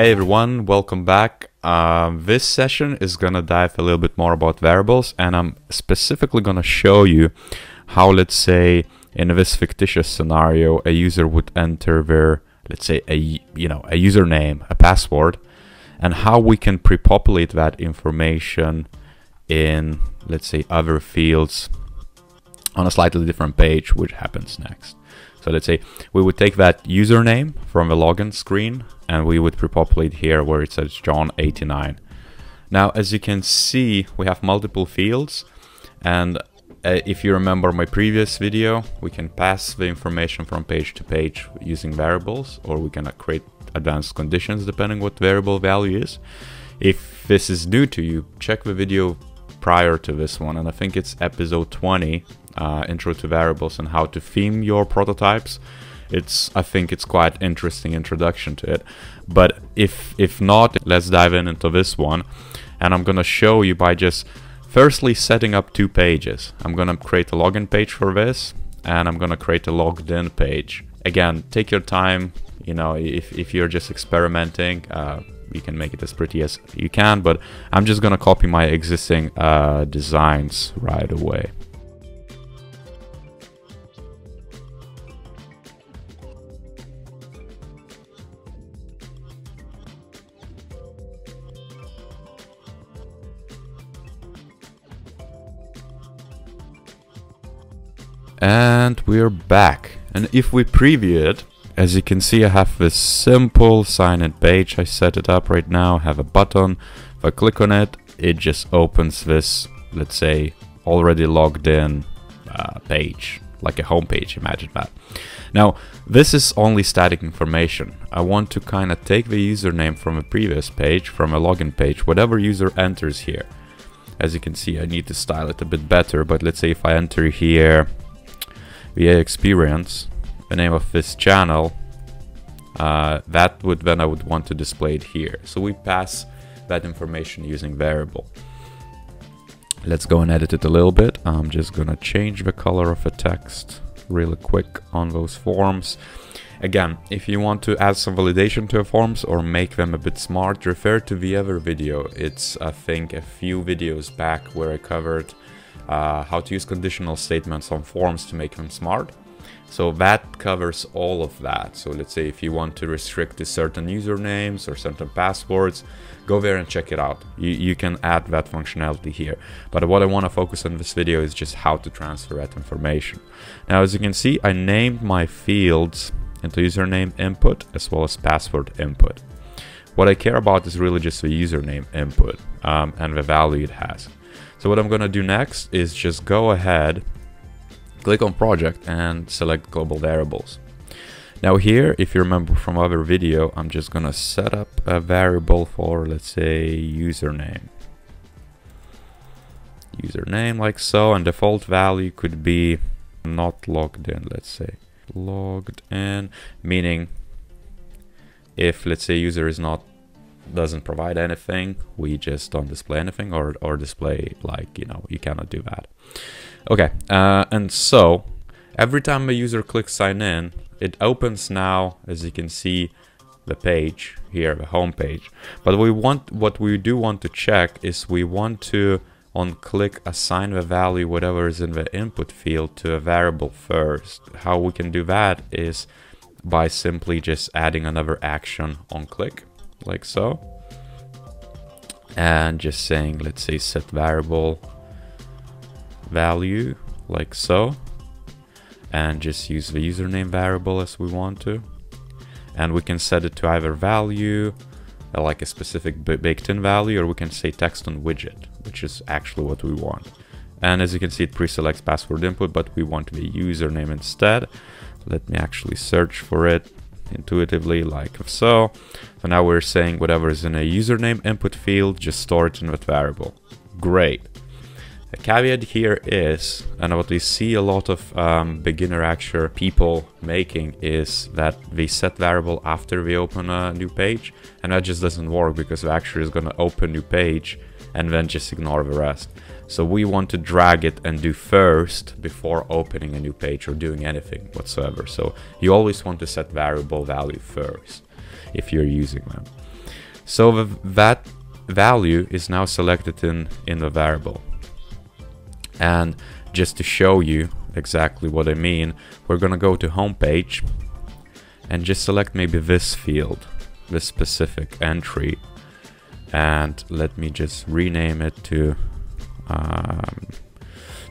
Hey everyone, welcome back. This session is gonna dive a little bit more about variables, and I'm specifically gonna show you how, let's say, in this fictitious scenario, a user would enter their, let's say, a username, a password, and how we can pre-populate that information in, let's say, other fields on a slightly different page, which happens next. So let's say we would take that username from the login screen and we would pre-populate here where it says John89. Now, as you can see, we have multiple fields, and if you remember my previous video, we can pass the information from page to page using variables, or we can create advanced conditions depending what variable value is. If this is new to you, check the video prior to this one, and I think it's episode 20, intro to variables and how to theme your prototypes. I think it's quite interesting introduction to it. But if not, let's dive into this one, and I'm gonna show you by just firstly setting up two pages. I'm gonna create a login page for this, and I'm gonna create a logged in page. Again, take your time. You know, if you're just experimenting, you can make it as pretty as you can, but I'm just gonna copy my existing designs right away. And we're back, and if we preview it, as you can see, I have this simple sign-in page. I set it up right now, have a button. If I click on it, it just opens this, let's say, already logged in page, like a home page, imagine that. Now, this is only static information. I want to kind of take the username from a previous page, from a login page, whatever user enters here. As you can see, I need to style it a bit better, but let's say if I enter here VIDEOTUTS, the name of this channel, I would want to display it here. So we pass that information using variable. Let's go and edit it a little bit. I'm just gonna change the color of the text really quick on those forms. Again, if you want to add some validation to the forms or make them a bit smart, refer to the other video. It's, I think, a few videos back where I covered how to use conditional statements on forms to make them smart. So that covers all of that. So let's say if you want to restrict to certain usernames or certain passwords, go there and check it out. You can add that functionality here. But what I want to focus on this video is just how to transfer that information. Now, as you can see, I named my fields into username input as well as password input. What I care about is really just the username input and the value it has. So what I'm going to do next is just go ahead, click on project and select global variables. Now here, if you remember from other video, I'm just going to set up a variable for, let's say, username like so, and default value could be not logged in. Let's say logged in, meaning if, let's say, user doesn't provide anything, we just don't display anything, or display, like, you cannot do that. Okay, and so every time a user clicks sign in, it opens now, as you can see, the page here, the home page. But what we do want to check is we want to, on click, assign the value, whatever is in the input field, to a variable first. How we can do that is by simply just adding another action on click, like so, and just saying, let's say, set variable value, like so, and just use the username variable as we want to, and we can set it to either value, like a specific baked-in value, or we can say text on widget, which is actually what we want. And as you can see, it pre-selects password input, but we want the username instead. Let me actually search for it intuitively, like so. So now we're saying whatever is in a username input field, just store it in that variable. Great. The caveat here is, and what we see a lot of beginner Axure people making, is that they set variable after they open a new page, and that just doesn't work because Axure is going to open a new page and then just ignore the rest. So we want to drag it and do first before opening a new page or doing anything whatsoever. So you always want to set variable value first if you're using them. So that value is now selected in the variable. And just to show you exactly what I mean, we're gonna go to home page and just select maybe this field, this specific entry, and let me just rename it to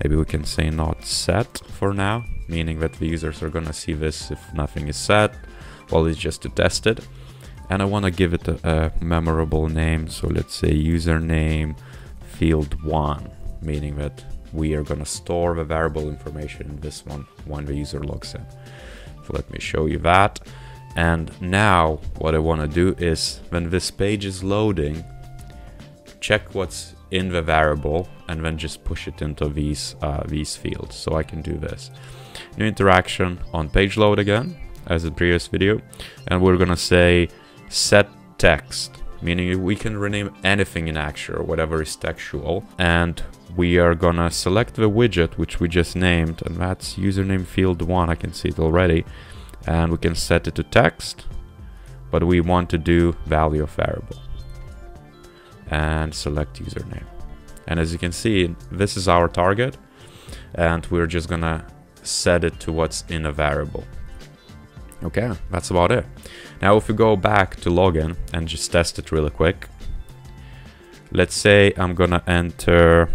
maybe we can say not set for now, meaning that the users are gonna see this if nothing is set. Well, it's just to test it. And I want to give it a memorable name, so let's say username field 1, meaning that we are going to store the variable information in this one when the user logs in. So let me show you that. And now what I want to do is, when this page is loading, check what's in the variable and then just push it into these fields. So I can do this. New interaction on page load again, as in previous video, and we're going to say set text, meaning we can rename anything in Axure, whatever is textual, and we are gonna select the widget which we just named, and that's username field 1. I can see it already, and we can set it to text, but we want to do value of variable and select username. And as you can see, this is our target, and we're just gonna set it to what's in a variable. Okay, that's about it. Now if we go back to login and just test it really quick, let's say I'm gonna enter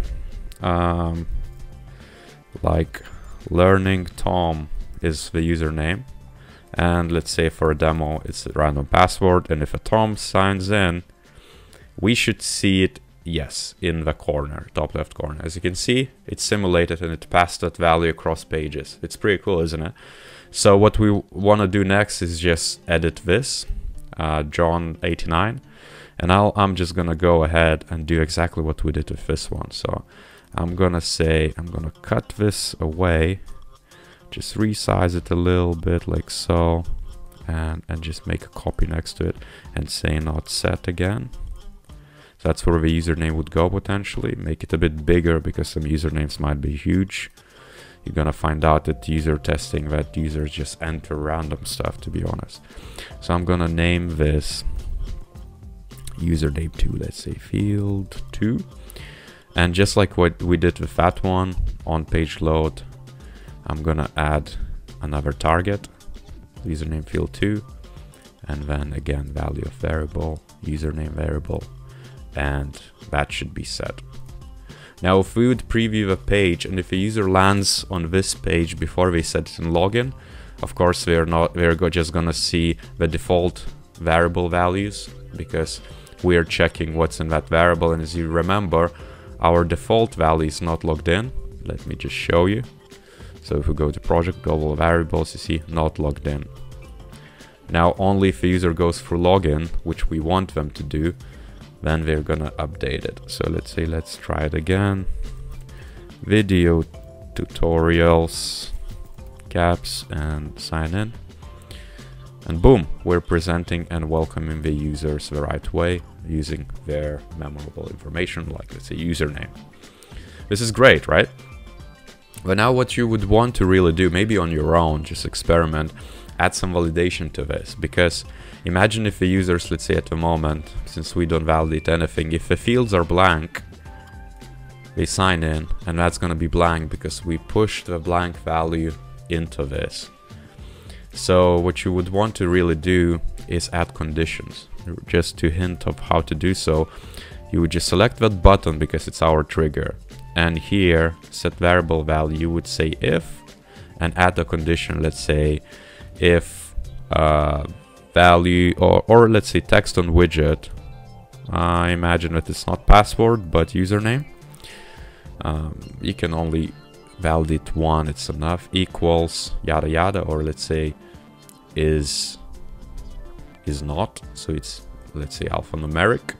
like learning Tom is the username, and let's say for a demo it's a random password, and if a Tom signs in, we should see it, yes, in the corner, top left corner. As you can see, it's simulated and it passed that value across pages. It's pretty cool, isn't it? So what we want to do next is just edit this, John89, and I'm just gonna go ahead and do exactly what we did with this one. So I'm gonna say, I'm gonna cut this away, just resize it a little bit like so, and just make a copy next to it and say not set again. So that's where the username would go potentially. Make it a bit bigger because some usernames might be huge. You're gonna find out that user testing that users just enter random stuff, to be honest. So I'm gonna name this username 2, let's say field 2. And just like what we did with that one on page load, I'm gonna add another target, username field 2, and then again value of variable, username variable, and that should be set. Now if we would preview the page, and if a user lands on this page before they set it in login, of course they're just gonna see the default variable values, because we are checking what's in that variable. And as you remember, our default value is not logged in. Let me just show you. So if we go to project global variables, you see not logged in. Now only if the user goes through login, which we want them to do, then they're gonna update it. So let's say, let's try it again. Video tutorials, caps, and sign in. And boom, we're presenting and welcoming the users the right way using their memorable information, like let's say username. This is great, right? But now what you would want to really do, maybe on your own, just experiment, add some validation to this, because imagine if the users, let's say at the moment, since we don't validate anything, if the fields are blank, they sign in, and that's going to be blank because we pushed the blank value into this. So what you would want to really do is add conditions. Just to hint of how to do so, you would just select that button because it's our trigger, and here set variable value, you would say if, and add a condition, let's say if value, or let's say text on widget, I imagine that it's not password but username. You can only validate one, it's enough, equals yada yada, or let's say is not, so it's, let's say, alphanumeric,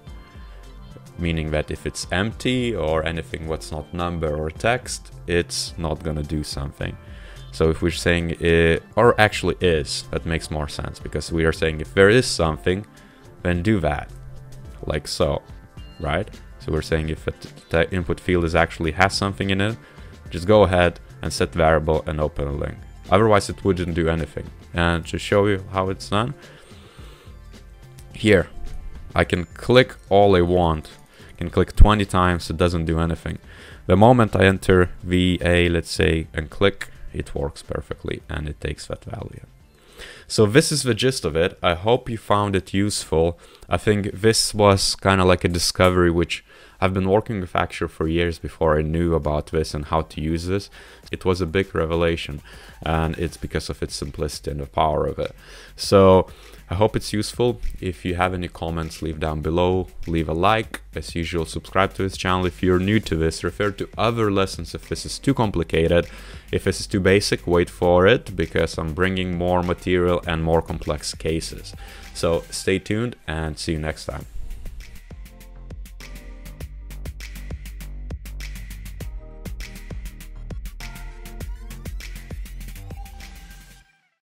meaning that if it's empty or anything what's not number or text, it's not gonna do something. So if we're saying or actually is, that makes more sense, because we are saying if there is something, then do that, like so, right? So we're saying if the input field actually has something in it, just go ahead and set variable and open a link. Otherwise it wouldn't do anything. And to show you how it's done, here I can click all I want. I can click 20 times, it doesn't do anything. The moment I enter VA, let's say, and click, it works perfectly and it takes that value. So this is the gist of it. I hope you found it useful. I think this was kind of like a discovery, which I've been working with Axure for years before I knew about this and how to use this. It was a big revelation, and it's because of its simplicity and the power of it. So I hope it's useful. If you have any comments, leave down below, leave a like. As usual, subscribe to this channel if you're new to this. Refer to other lessons if this is too complicated. If this is too basic, wait for it, because I'm bringing more material and more complex cases. So stay tuned and see you next time.